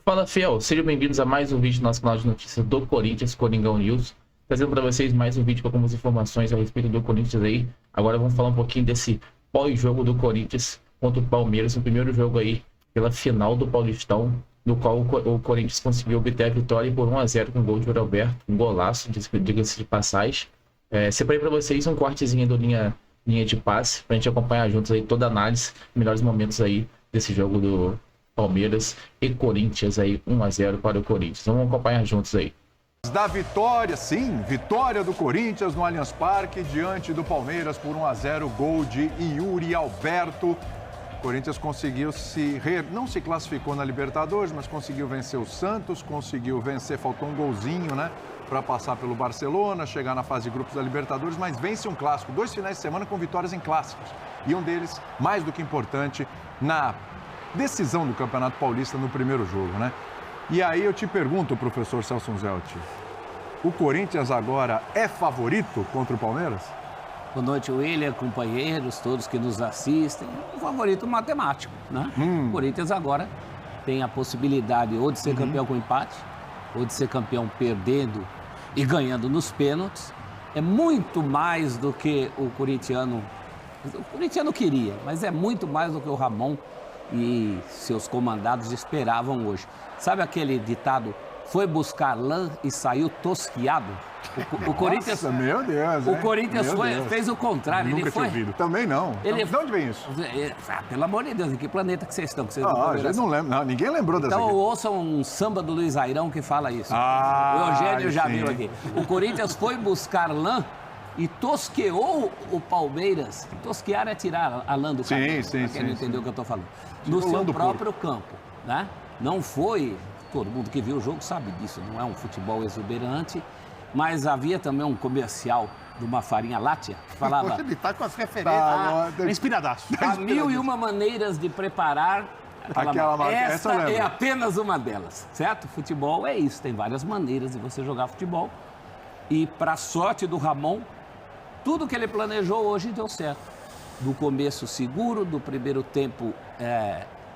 Fala, fiel, sejam bem-vindos a mais um vídeo do nosso canal de notícias do Corinthians, Coringão News. Trazendo para vocês mais um vídeo com algumas informações a respeito do Corinthians aí. Agora vamos falar um pouquinho desse pós-jogo do Corinthians contra o Palmeiras, o primeiro jogo aí pela final do Paulistão, no qual o Corinthians conseguiu obter a vitória por 1-0 com o gol de Roberto, um golaço, diga-se de passagem. Separei para vocês um cortezinho do linha de passe, para a gente acompanhar juntos aí toda a análise, melhores momentos aí desse jogo do Palmeiras e Corinthians aí, 1-0 para o Corinthians. Vamos acompanhar juntos aí. Da vitória, sim, vitória do Corinthians no Allianz Parque diante do Palmeiras por 1-0, gol de Yuri Alberto. O Corinthians conseguiu não se classificou na Libertadores, mas conseguiu vencer o Santos, conseguiu vencer, faltou um golzinho, né, para passar pelo Barcelona, chegar na fase de grupos da Libertadores, mas vence um clássico, 2 finais de semana com vitórias em clássicos. E um deles, mais do que importante, na decisão do Campeonato Paulista no primeiro jogo, né? E aí eu te pergunto, professor Celso Zelt, o Corinthians agora é favorito contra o Palmeiras? Boa noite, William, companheiros, todos que nos assistem. Um favorito matemático, né? O Corinthians agora tem a possibilidade ou de ser campeão com empate, ou de ser campeão perdendo e ganhando nos pênaltis. É muito mais do que o corintiano queria, mas é muito mais do que o Ramon e seus comandados esperavam hoje. Sabe aquele ditado, foi buscar lã e saiu tosquiado? O Corinthians... Nossa, meu Deus, o Corinthians fez o contrário. Nunca tinha ouvido. Também não. De onde vem isso? Pelo amor de Deus, em que planeta que vocês estão? A gente não lembra. Não, ninguém lembrou dessa Então aqui. Ouçam um samba do Luiz Airão que fala isso. O Eugênio já viu aqui. O Corinthians foi buscar lã e tosqueou o Palmeiras. Tosquear é tirar a lã do cabelo. Sim. Quem não entendeu o que eu estou falando. No seu próprio campo, né? Não foi... Todo mundo que viu o jogo sabe disso. Não é um futebol exuberante, mas havia também um comercial de uma farinha láctea que falava... Ele tá com as referências. Inspiradaço. Há 1001 maneiras de preparar... Esta é apenas uma delas, certo? Futebol é isso. Tem várias maneiras de você jogar futebol. E, para sorte do Ramon, tudo que ele planejou hoje deu certo. Do começo seguro, do primeiro tempo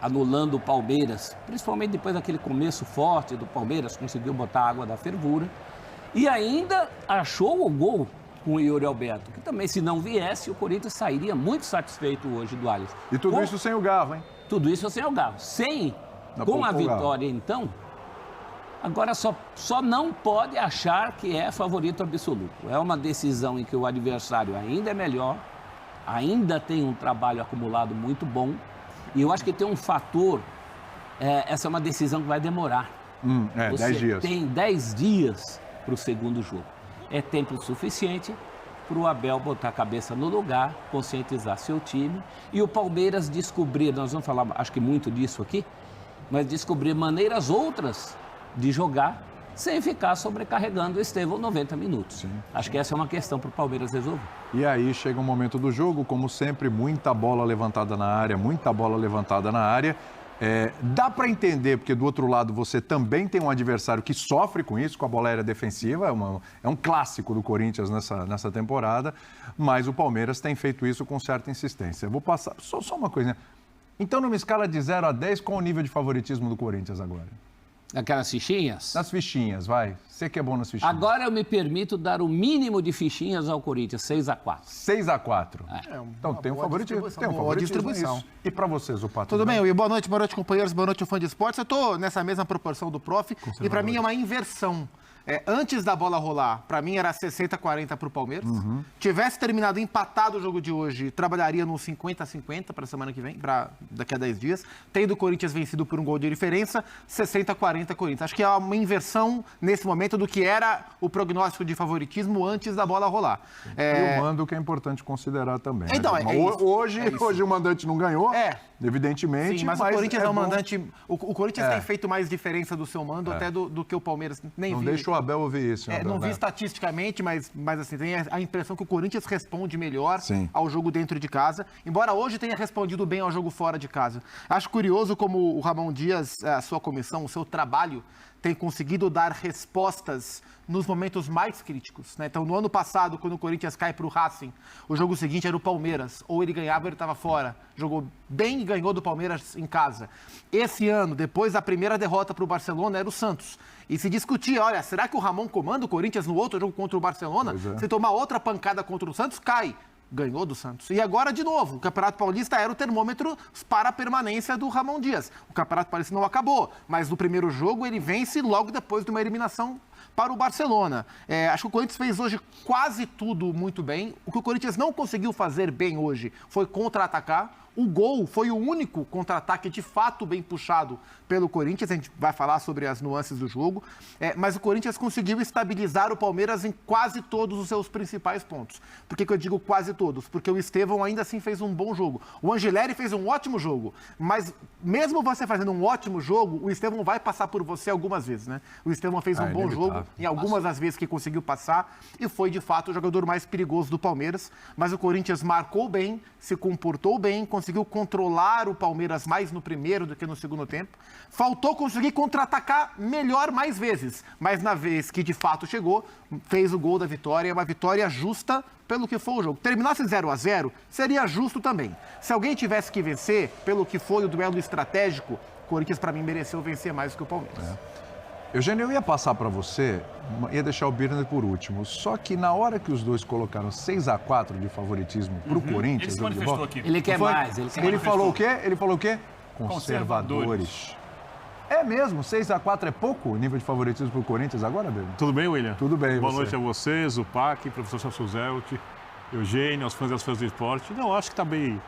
anulando o Palmeiras, principalmente depois daquele começo forte do Palmeiras, conseguiu botar água da fervura. E ainda achou o gol com o Yuri Alberto, que também, se não viesse, o Corinthians sairia muito satisfeito hoje do Allianz. E tudo isso sem o Garro, hein? Tudo isso sem o Garro. Com a vitória, então... Agora, só não pode achar que é favorito absoluto. É uma decisão em que o adversário ainda é melhor, ainda tem um trabalho acumulado muito bom. E eu acho que tem um fator, essa é uma decisão que vai demorar. 10 dias. Tem 10 dias para o segundo jogo. É tempo suficiente para o Abel botar a cabeça no lugar, conscientizar seu time. E o Palmeiras descobrir, nós vamos falar acho que muito disso aqui, mas descobrir maneiras outras de jogar sem ficar sobrecarregando o Estevão 90 minutos. Acho que essa é uma questão para o Palmeiras resolver. E aí chega um momento do jogo, como sempre, muita bola levantada na área, Dá para entender, porque do outro lado você também tem um adversário que sofre com isso, com a bola aérea defensiva, é um clássico do Corinthians nessa temporada, mas o Palmeiras tem feito isso com certa insistência. Eu vou passar só uma coisinha. Então, numa escala de 0 a 10, qual o nível de favoritismo do Corinthians agora? Aquelas fichinhas? Nas fichinhas, vai. Você que é bom nas fichinhas. Agora eu me permito dar o mínimo de fichinhas ao Corinthians, 6-4. 6-4. Então tem um favoritismo. Tem uma boa distribuição. E para vocês, o Pato? Tudo bem, Will? Boa noite, companheiros. Boa noite, fã de esportes. Eu estou nessa mesma proporção do prof. E para mim é uma inversão. Antes da bola rolar, para mim era 60-40 para o Palmeiras. Tivesse terminado empatado o jogo de hoje, trabalharia no 50-50 para a semana que vem, para daqui a 10 dias. Tendo o Corinthians vencido por um gol de diferença, 60-40 Corinthians. Acho que é uma inversão nesse momento do que era o prognóstico de favoritismo antes da bola rolar. E o mando que é importante considerar também. Então, né? Hoje o mandante não ganhou, evidentemente. Sim, mas o Corinthians é o mandante... O Corinthians tem feito mais diferença do seu mando até do que o Palmeiras. Não deixa o Abel ouvir isso. Não vi estatisticamente, mas assim, tem a impressão que o Corinthians responde melhor ao jogo dentro de casa, embora hoje tenha respondido bem ao jogo fora de casa. Acho curioso como o Ramon Dias, a sua comissão, o seu trabalho, tem conseguido dar respostas nos momentos mais críticos, né? Então, no ano passado, quando o Corinthians cai para o Racing, o jogo seguinte era o Palmeiras. Ou ele ganhava ou ele estava fora. Jogou bem e ganhou do Palmeiras em casa. Esse ano, depois da primeira derrota para o Barcelona, era o Santos. E se discutia, olha, será que o Ramon comanda o Corinthians no outro jogo contra o Barcelona? Se tomar outra pancada contra o Santos, cai. Ganhou do Santos. E agora, de novo, o Campeonato Paulista era o termômetro para a permanência do Ramon Dias. O Campeonato Paulista não acabou, mas no primeiro jogo ele vence logo depois de uma eliminação para o Barcelona. Acho que o Corinthians fez hoje quase tudo muito bem. O que o Corinthians não conseguiu fazer bem hoje foi contra-atacar. O gol foi o único contra-ataque de fato bem puxado pelo Corinthians. A gente vai falar sobre as nuances do jogo. Mas o Corinthians conseguiu estabilizar o Palmeiras em quase todos os seus principais pontos. Por que eu digo quase todos? Porque o Estevão ainda assim fez um bom jogo. O Angeleri fez um ótimo jogo. Mas mesmo você fazendo um ótimo jogo, o Estevão vai passar por você algumas vezes, né? O Estevão fez um bom jogo em algumas das vezes que conseguiu passar e foi, de fato, o jogador mais perigoso do Palmeiras. Mas o Corinthians marcou bem, se comportou bem, conseguiu controlar o Palmeiras mais no primeiro do que no segundo tempo. Faltou conseguir contra-atacar melhor mais vezes, mas na vez que de fato chegou, fez o gol da vitória, uma vitória justa pelo que foi o jogo. Terminasse 0-0, seria justo também. Se alguém tivesse que vencer, pelo que foi o duelo estratégico, o Corinthians, para mim, mereceu vencer mais do que o Palmeiras. Eugênio, eu ia passar para você, ia deixar o Birner por último, só que na hora que os dois colocaram 6-4 de favoritismo para o Corinthians... Ele se manifestou aqui. Ele quer mais. Ele falou o quê? Ele falou o quê? Conservadores. É mesmo? 6-4 é pouco o nível de favoritismo para o Corinthians agora, Birner? Tudo bem, William? Tudo bem, Boa você? noite a vocês, o PAC, professor Celso Zelt, Eugênio, aos fãs e às fãs do esporte. Não, acho que está bem...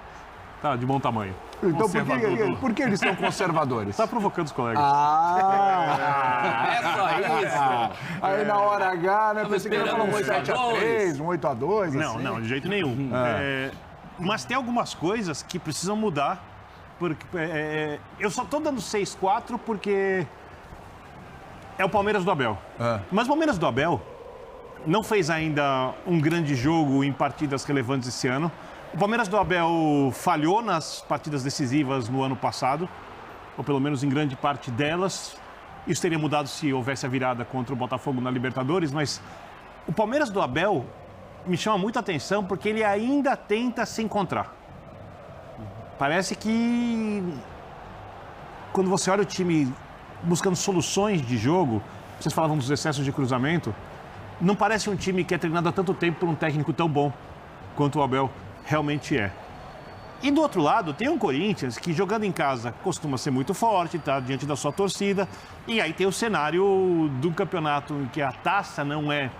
Tá de bom tamanho. Então por que eles são conservadores? Está provocando os colegas. É só isso. Aí na hora H, né? Pensei que ele falou um 7-3, um 8-2. Não, assim. não, de jeito nenhum. Mas tem algumas coisas que precisam mudar. Porque, eu só estou dando 6-4 porque é o Palmeiras do Abel. Mas o Palmeiras do Abel não fez ainda um grande jogo em partidas relevantes esse ano. O Palmeiras do Abel falhou nas partidas decisivas no ano passado, ou pelo menos em grande parte delas. Isso teria mudado se houvesse a virada contra o Botafogo na Libertadores, mas o Palmeiras do Abel me chama muita atenção porque ele ainda tenta se encontrar. Parece que quando você olha o time buscando soluções de jogo, vocês falavam dos excessos de cruzamento, não parece um time que é treinado há tanto tempo por um técnico tão bom quanto o Abel realmente é. E do outro lado, tem um Corinthians que jogando em casa costuma ser muito forte, tá diante da sua torcida. E aí tem o cenário do campeonato em que a taça não é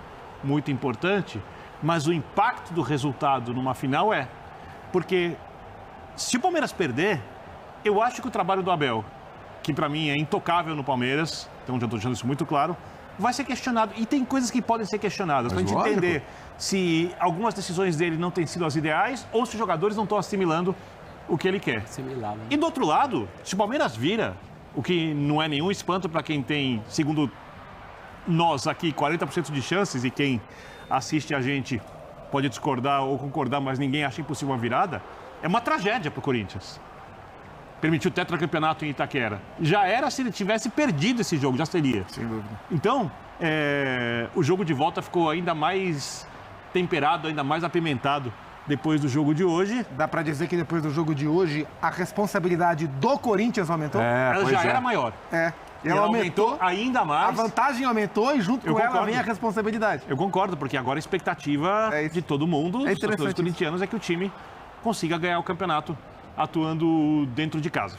muito importante, mas o impacto do resultado numa final é. Porque se o Palmeiras perder, eu acho que o trabalho do Abel, que para mim é intocável no Palmeiras, então já estou deixando isso muito claro, vai ser questionado. E tem coisas que podem ser questionadas, para a gente entender se algumas decisões dele não têm sido as ideais ou se os jogadores não estão assimilando o que ele quer. E do outro lado, se o Palmeiras vira, o que não é nenhum espanto para quem tem, segundo nós aqui, 40% de chances, e quem assiste a gente pode discordar ou concordar, mas ninguém acha impossível uma virada, é uma tragédia para o Corinthians. Permitiu o tetracampeonato em Itaquera. Já era se ele tivesse perdido esse jogo, já seria. Sem dúvida. Então, o jogo de volta ficou ainda mais temperado, ainda mais apimentado depois do jogo de hoje. Dá para dizer que depois do jogo de hoje, a responsabilidade do Corinthians aumentou? Ela já era maior. E ela aumentou ainda mais. A vantagem aumentou e junto com ela vem a responsabilidade. Eu concordo, porque agora a expectativa de todo mundo, dos torcedores corintianos, é que o time consiga ganhar o campeonato atuando dentro de casa.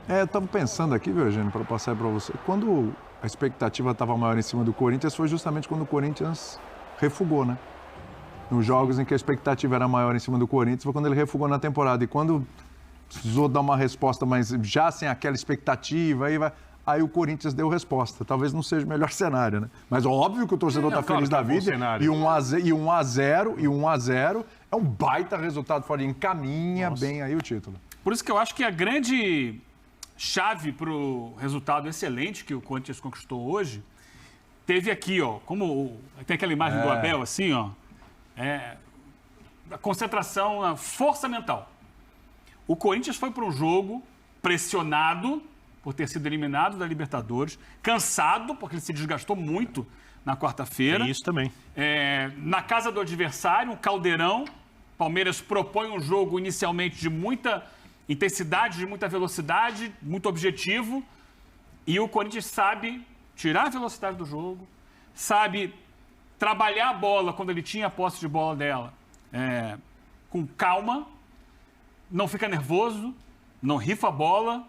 Eu estava pensando aqui, viu, Eugênio, para passar para você. Quando a expectativa estava maior em cima do Corinthians, foi justamente quando o Corinthians refugou, né? Nos jogos em que a expectativa era maior em cima do Corinthians, foi quando ele refugou na temporada. E quando precisou dar uma resposta, mas já sem aquela expectativa, aí o Corinthians deu resposta. Talvez não seja o melhor cenário, né? Mas óbvio que o torcedor está feliz da vida. E 1-0 é um baita resultado fora, encaminha bem aí o título. Por isso que eu acho que a grande chave para o resultado excelente que o Corinthians conquistou hoje, teve aqui, ó, como tem aquela imagem do Abel, assim, ó, a concentração, a força mental. O Corinthians foi para um jogo pressionado por ter sido eliminado da Libertadores, cansado, porque ele se desgastou muito na quarta-feira. É isso também. Na casa do adversário, um caldeirão. Palmeiras propõe um jogo inicialmente de muita intensidade, de muita velocidade, muito objetivo. E o Corinthians sabe tirar a velocidade do jogo, sabe trabalhar a bola quando ele tinha a posse de bola dela com calma, não fica nervoso, não rifa a bola,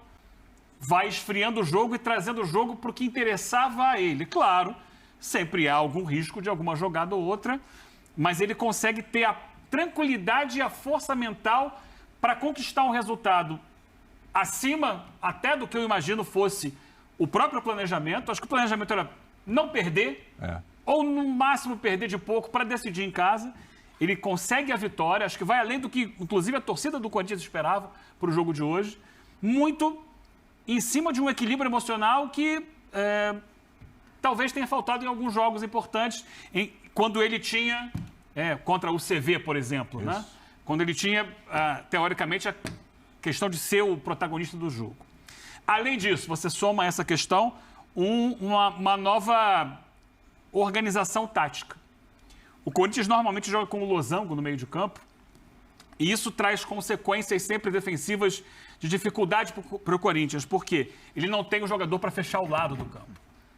vai esfriando o jogo e trazendo o jogo para o que interessava a ele. Claro, sempre há algum risco de alguma jogada ou outra, mas ele consegue ter a tranquilidade e a força mental para conquistar um resultado acima até do que eu imagino fosse o próprio planejamento. Acho que o planejamento era não perder, ou no máximo perder de pouco para decidir em casa. Ele consegue a vitória, acho que vai além do que, inclusive, a torcida do Corinthians esperava para o jogo de hoje. Muito em cima de um equilíbrio emocional que talvez tenha faltado em alguns jogos importantes, quando ele tinha, contra o CV, por exemplo, né? Quando ele tinha, teoricamente, a questão de ser o protagonista do jogo. Além disso, você soma a essa questão uma nova organização tática. O Corinthians normalmente joga com o losango no meio de campo, e isso traz consequências sempre defensivas de dificuldade para o Corinthians, porque ele não tem o jogador para fechar o lado do campo.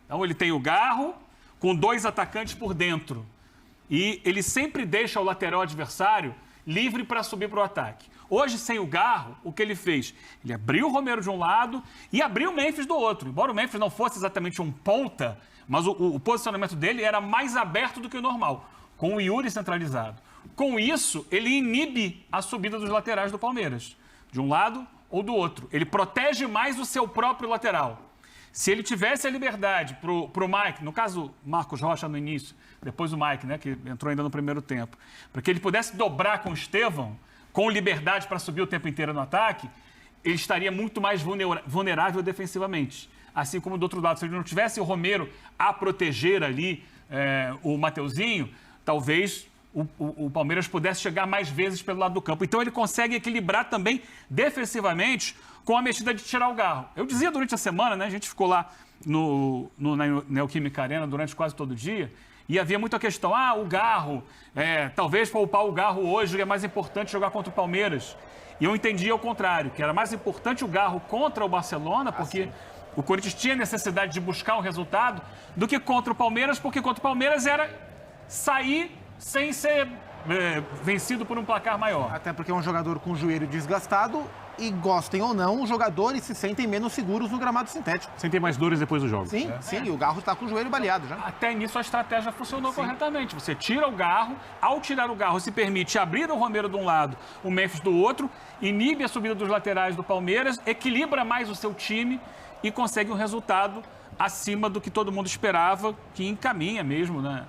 Então ele tem o Garro com 2 atacantes por dentro, e ele sempre deixa o lateral adversário livre para subir para o ataque. Hoje, sem o Garro, o que ele fez? Ele abriu o Romero de um lado e abriu o Memphis do outro. Embora o Memphis não fosse exatamente um ponta, mas o posicionamento dele era mais aberto do que o normal, com o Yuri centralizado. Com isso, ele inibe a subida dos laterais do Palmeiras, de um lado ou do outro. Ele protege mais o seu próprio lateral. Se ele tivesse a liberdade para o Mike, no caso, Marcos Rocha no início, depois o Mike, né, que entrou ainda no primeiro tempo, para que ele pudesse dobrar com o Estevão, com liberdade para subir o tempo inteiro no ataque, ele estaria muito mais vulnerável defensivamente. Assim como do outro lado, se ele não tivesse o Romero a proteger ali o Mateuzinho, talvez o Palmeiras pudesse chegar mais vezes pelo lado do campo. Então ele consegue equilibrar também defensivamente com a mexida de tirar o Garro. Eu dizia durante a semana, né, a gente ficou lá na Neoquímica Arena durante quase todo o dia, e havia muita questão, o Garro, talvez poupar o Garro hoje é mais importante jogar contra o Palmeiras. E eu entendi ao contrário, que era mais importante o Garro contra o Barcelona, porque o Corinthians tinha necessidade de buscar um resultado, do que contra o Palmeiras, porque contra o Palmeiras era sair sem ser vencido por um placar maior. Até porque é um jogador com o joelho desgastado e, gostem ou não, os jogadores se sentem menos seguros no gramado sintético. Sentem mais dores depois do jogo. Sim, sim, o Garro está com o joelho baleado já. Até nisso a estratégia funcionou corretamente. Você tira o Garro, ao tirar o Garro se permite abrir o Romero de um lado, o Memphis do outro, inibe a subida dos laterais do Palmeiras, equilibra mais o seu time e consegue um resultado acima do que todo mundo esperava, que encaminha mesmo, né?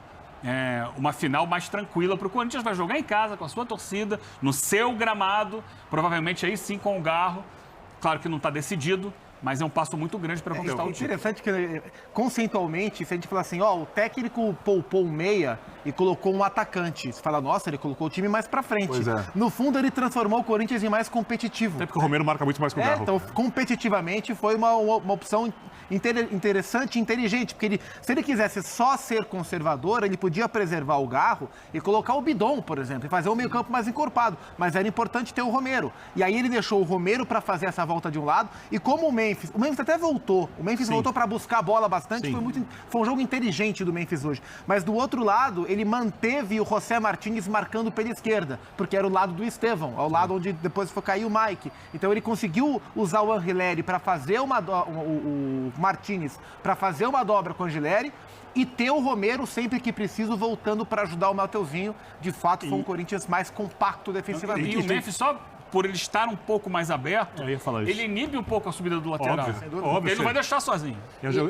Uma final mais tranquila para o Corinthians. Vai jogar em casa com a sua torcida, no seu gramado, provavelmente aí sim com o Garro. Claro que não está decidido, mas é um passo muito grande para conquistar o título. Interessante que, conceitualmente, se a gente falar assim, o técnico poupou um meia e colocou um atacante. Você fala, nossa, ele colocou o time mais para frente. No fundo, ele transformou o Corinthians em mais competitivo. Até porque o Romero marca muito mais que o Garro. Então, competitivamente, foi uma opção interessante e inteligente, porque se ele quisesse só ser conservador, ele podia preservar o Garro e colocar o Bidon, por exemplo, e fazer o meio-campo mais encorpado, mas era importante ter o Romero. E aí ele deixou o Romero para fazer essa volta de um lado, e como o Memphis até voltou, voltou para buscar a bola bastante, foi um jogo inteligente do Memphis hoje, mas do outro lado, ele manteve o José Martínez marcando pela esquerda, porque era o lado do Estevão, ao lado onde depois foi cair o Mike. Então ele conseguiu usar o Angileri para fazer o Martínez para fazer uma dobra com o Angileri e ter o Romero sempre que preciso voltando para ajudar o Mateuzinho. De fato, foi um Corinthians mais compacto defensivamente. E o Memphis, só por ele estar um pouco mais aberto, ele inibe um pouco a subida do lateral. Óbvio, ele não vai deixar sozinho.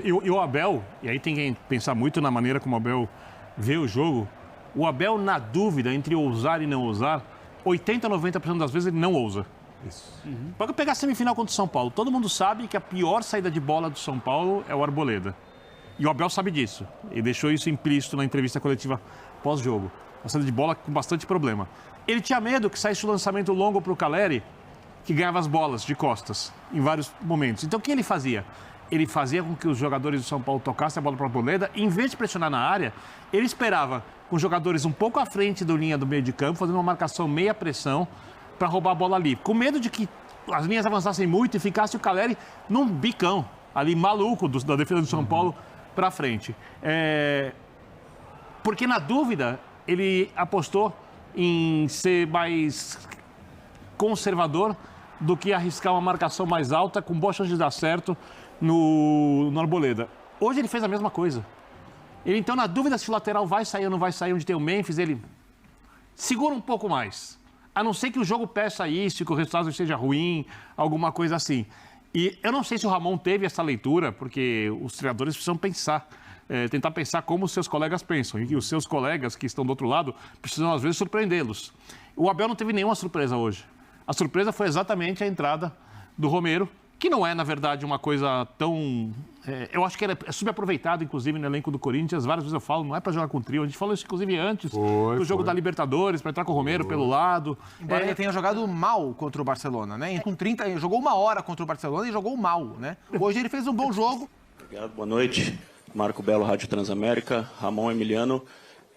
E o Abel, e aí tem que pensar muito na maneira como o Abel vê o jogo. O Abel, na dúvida entre ousar e não ousar, 80%, 90% das vezes ele não ousa. Pode pegar a semifinal contra o São Paulo. Todo mundo sabe que a pior saída de bola do São Paulo é o Arboleda. E o Abel sabe disso. Ele deixou isso implícito na entrevista coletiva pós-jogo. Uma saída de bola com bastante problema. Ele tinha medo que saísse o lançamento longo para o Caleri, que ganhava as bolas de costas em vários momentos. Então, o que ele fazia? Ele fazia com que os jogadores do São Paulo tocassem a bola para a Arboleda. Em vez de pressionar na área, ele esperava com os jogadores um pouco à frente da linha do meio de campo, fazendo uma marcação meia pressão para roubar a bola ali. Com medo de que as linhas avançassem muito e ficasse o Caleri num bicão ali maluco da defesa do São Paulo para frente. Porque na dúvida, ele apostou em ser mais conservador do que arriscar uma marcação mais alta, com boa chance de dar certo no Arboleda. Hoje ele fez a mesma coisa. Ele, então, na dúvida se o lateral vai sair ou não vai sair, onde tem o Memphis, ele segura um pouco mais. A não ser que o jogo peça isso, que o resultado seja ruim, alguma coisa assim. E eu não sei se o Ramon teve essa leitura, porque os treinadores precisam pensar, tentar pensar como os seus colegas pensam. E os seus colegas que estão do outro lado precisam, às vezes, surpreendê-los. O Abel não teve nenhuma surpresa hoje. A surpresa foi exatamente a entrada do Romero, que não é, na verdade, uma coisa tão... eu acho que ele é subaproveitado, inclusive, no elenco do Corinthians. Várias vezes eu falo, não é para jogar com trio. A gente falou isso, inclusive, antes do jogo da Libertadores, para entrar com o Romero pelo lado. Embora ele tenha jogado mal contra o Barcelona, né? Com 30, ele jogou 1 hora contra o Barcelona e jogou mal, né? Hoje ele fez um bom jogo. Obrigado, boa noite. Marco Belo, Rádio Transamérica, Ramon Emiliano.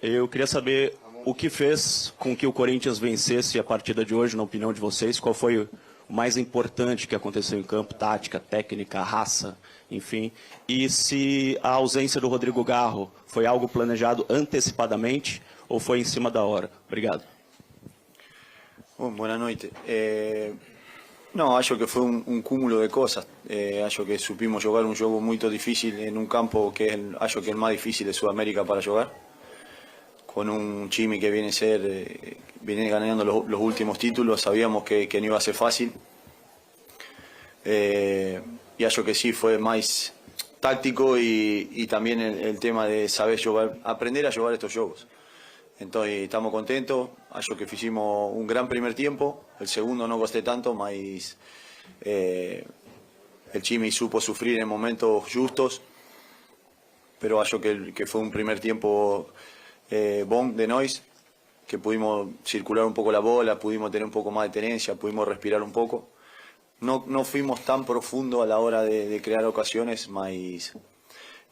Eu queria saber o que fez com que o Corinthians vencesse a partida de hoje, na opinião de vocês. Qual foi o mais importante que aconteceu em campo? Tática, técnica, raça, enfim. E se a ausência do Rodrigo Garro foi algo planejado antecipadamente ou foi em cima da hora? Obrigado. Bom, boa noite. No, acho que fue un cúmulo de cosas. Acho que supimos jugar un juego muy difícil en un campo que es acho que el más difícil de Sudamérica para jugar. Con un Chimi que viene ganando los últimos títulos, sabíamos que no iba a ser fácil. Y acho que sí, fue más táctico y también el tema de saber jugar, aprender a jugar estos juegos. Entonces estamos contentos, acho que hicimos un gran primer tiempo, el segundo no costé tanto, mas el Chimi supo sufrir en momentos justos, pero acho que fue un primer tiempo bon de Nois, que pudimos circular un poco la bola, pudimos tener un poco más de tenencia, pudimos respirar un poco. No fuimos tan profundo a la hora de crear ocasiones, mas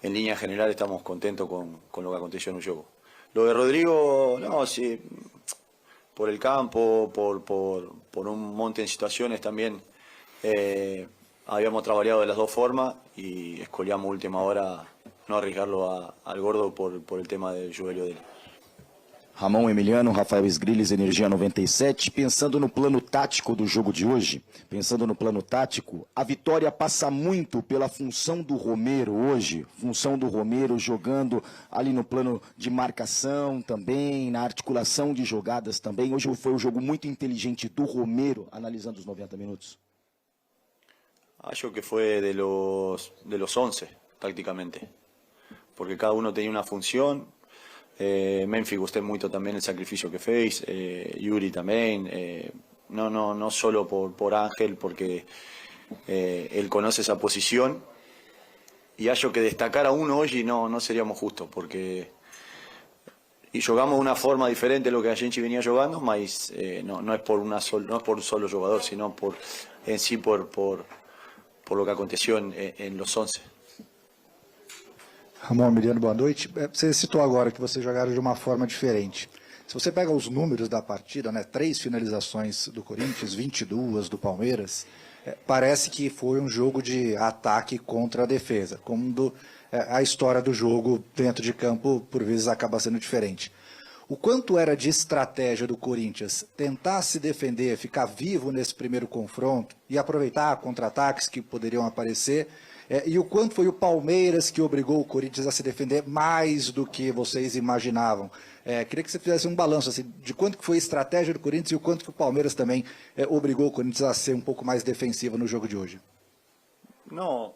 en línea general estamos contentos con lo que aconteció en un juego. Lo de Rodrigo, no, sí, por el campo, por un monte de situaciones también habíamos trabajado de las dos formas y escolhamos última hora no arriesgarlo al gordo por el tema del Joelho dele. Ramon Emiliano, Rafael Esgrilles, Energia 97. Pensando no plano tático do jogo de hoje, a vitória passa muito pela função do Romero hoje, função do Romero jogando ali no plano de marcação também, na articulação de jogadas também. Hoje foi um jogo muito inteligente do Romero, analisando os 90 minutos. Acho que fue de los 11, tácticamente, porque cada uno tenía una función. Memphis gusté mucho también el sacrificio que fez, Yuri también, no solo por Ángel, porque él conoce esa posición, y hallo que destacar a uno hoy no seríamos justos, porque y jugamos de una forma diferente a lo que a Genchi venía jugando, mas no es por un solo jugador, sino por lo que aconteció en los 11. Ramon Emiliano, boa noite. Você citou agora que vocês jogaram de uma forma diferente. Se você pega os números da partida, né, 3 finalizações do Corinthians, 22 do Palmeiras, parece que foi um jogo de ataque contra a defesa, como a história do jogo dentro de campo, por vezes, acaba sendo diferente. O quanto era de estratégia do Corinthians tentar se defender, ficar vivo nesse primeiro confronto e aproveitar contra-ataques que poderiam aparecer, e o quanto foi o Palmeiras que obrigou o Corinthians a se defender mais do que vocês imaginavam? Queria que você fizesse um balanço assim, de quanto que foi a estratégia do Corinthians e o quanto que o Palmeiras também obrigou o Corinthians a ser um pouco mais defensivo no jogo de hoje. No,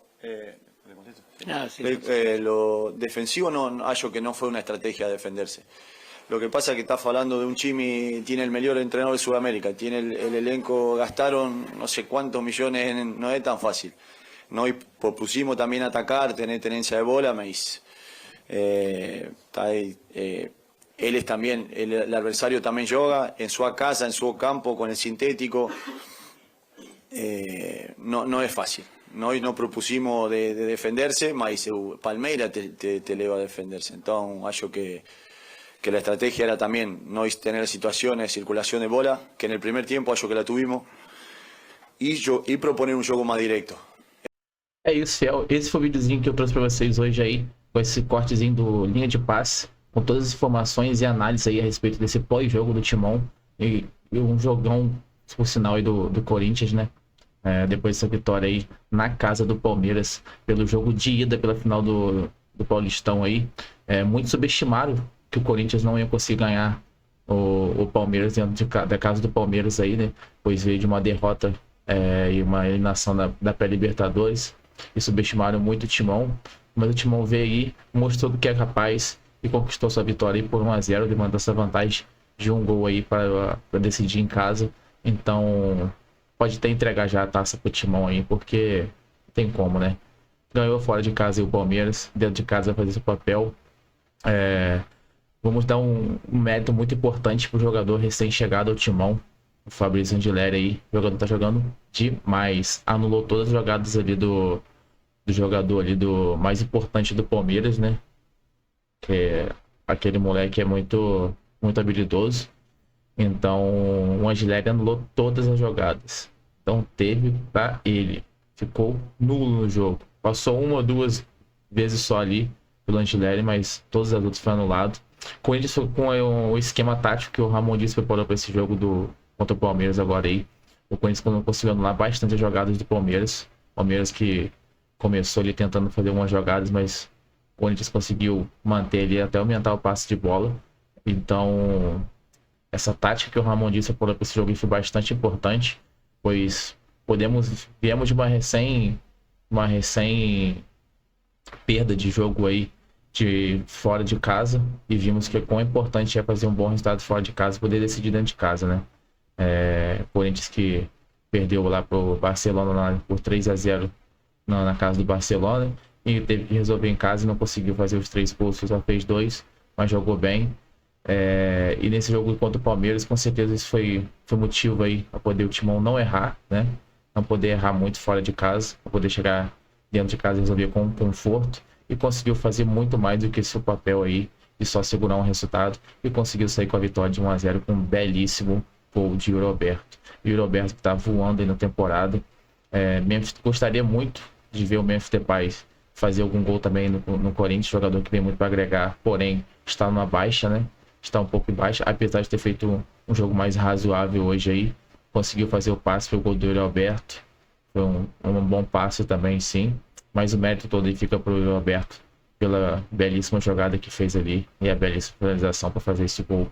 lo defensivo no hallo que no fue una estrategia defenderse. Lo que pasa es que estás hablando de un Chimi, tiene el mejor entrenador de Sudamérica, tiene el elenco, gastaron no sé cuántos millones, no es tan fácil. No, y propusimos también atacar, tener tenencia de bola, mas él es también, el adversario también juega en su casa, en su campo, con el sintético. no es fácil. Nós não propusimos de defenderse, mas o Palmeiras te leva a defenderse. Então, acho que la estrategia era también no tener situaciones, circulación de bola, que en el primer tiempo acho que la tuvimos, y proponer um jogo mais direto. É isso, Fiel. Esse foi o videozinho que eu trouxe para vocês hoje aí, com esse cortezinho do Linha de Passe, com todas as informações e análises aí a respeito desse pós-jogo do Timão, e um jogão, por sinal, aí do Corinthians, né? Depois dessa vitória aí na casa do Palmeiras, pelo jogo de ida, pela final do Paulistão aí. Muito subestimaram que o Corinthians não ia conseguir ganhar o Palmeiras dentro da casa do Palmeiras aí, né? Pois veio de uma derrota e uma eliminação da pré-Libertadores, e subestimaram muito o Timão, mas o Timão veio aí, mostrou do que é capaz e conquistou sua vitória aí por 1-0, levando essa vantagem de um gol aí para decidir em casa. Então pode até entregar já a taça pro Timão aí, porque tem como, né? Ganhou fora de casa e o Palmeiras, dentro de casa vai fazer seu papel. Vamos dar um mérito muito importante pro jogador recém-chegado ao Timão, o Fabrício Angileri aí. O jogador tá jogando demais. Anulou todas as jogadas ali do jogador ali do mais importante do Palmeiras, né? Que é aquele moleque que é muito, muito habilidoso. Então o Angileri anulou todas as jogadas. Então teve pra ele. Ficou nulo no jogo. Passou uma ou duas vezes só ali pelo Angileri, mas todas as outras foram anuladas. Com o esquema tático que o Ramon disse preparou para esse jogo contra o Palmeiras agora aí, o Corinthians conseguiu anular bastante as jogadas do Palmeiras. Palmeiras que começou ali tentando fazer algumas jogadas, mas o Corinthians conseguiu manter ali até aumentar o passe de bola. Então essa tática que o Ramon disse preparou para esse jogo foi bastante importante, pois viemos de uma recém perda de jogo aí de fora de casa, e vimos que quão importante é fazer um bom resultado fora de casa, poder decidir dentro de casa, né? Corinthians que perdeu lá pro Barcelona por 3-0 na casa do Barcelona, e teve que resolver em casa e não conseguiu fazer os 3 gols, só fez 2, mas jogou bem. E nesse jogo contra o Palmeiras, com certeza isso foi motivo aí para poder o Timão não errar, né? Não poder errar muito fora de casa, para poder chegar dentro de casa e resolver com conforto, e conseguiu fazer muito mais do que seu papel aí de só segurar um resultado, e conseguiu sair com a vitória de 1-0 com um belíssimo gol de Yuri Alberto. Yuri Alberto que está voando aí na temporada. Memphis, gostaria muito de ver o Memphis Depay fazer algum gol também no Corinthians, jogador que vem muito para agregar, porém está numa baixa, né? Está um pouco em baixa, apesar de ter feito um jogo mais razoável hoje aí. Conseguiu fazer o passe para o gol do Yuri Alberto. Foi um bom passe também, sim. Mas o mérito todo aí fica para o Yuri Alberto pela belíssima jogada que fez ali e a belíssima finalização para fazer esse gol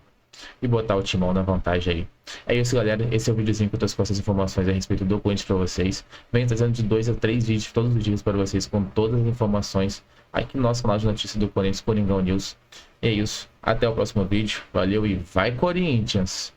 e botar o Timão na vantagem aí. É isso, galera. Esse é o videozinho que eu trouxe com essas informações a respeito do Corinthians para vocês. Venho trazendo de 2 a 3 vídeos todos os dias para vocês com todas as informações aqui no nosso canal de notícias do Corinthians, Coringão News. E é isso. Até o próximo vídeo. Valeu e vai, Corinthians!